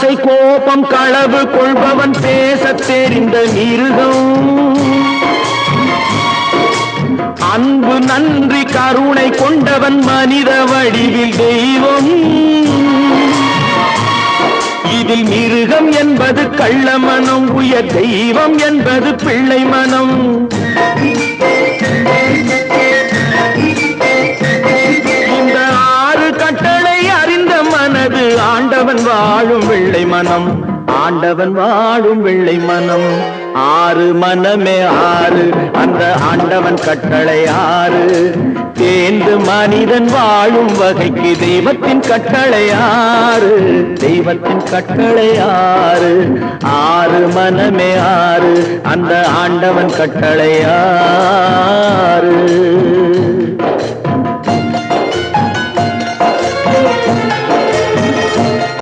ஆசை கோபம் களவு கொள்பவன் பேசத் தெரிந்த மிருகம். அன்பு நன்றி கருணை கொண்டவன் மனித வடிவில் தெய்வம். இதில் மிருகம் என்பது கள்ள மனம், உயர் தெய்வம் என்பது பிள்ளை மனம். இந்த 6 கட்டளை அறிந்த மனது ஆண்டவன் வாழும் வெள்ளை மனம், ஆண்டவன் வாழும் வெள்ளை மனம். 6 மனமே 6, அந்த ஆண்டவன் கட்டளை 6. தேர்ந்து மனிதன் வாழும் வகைக்கு தெய்வத்தின் கட்டளை 6, தெய்வத்தின் கட்டளை 6. 6 மனமே 6, அந்த ஆண்டவன் கட்டளை 6.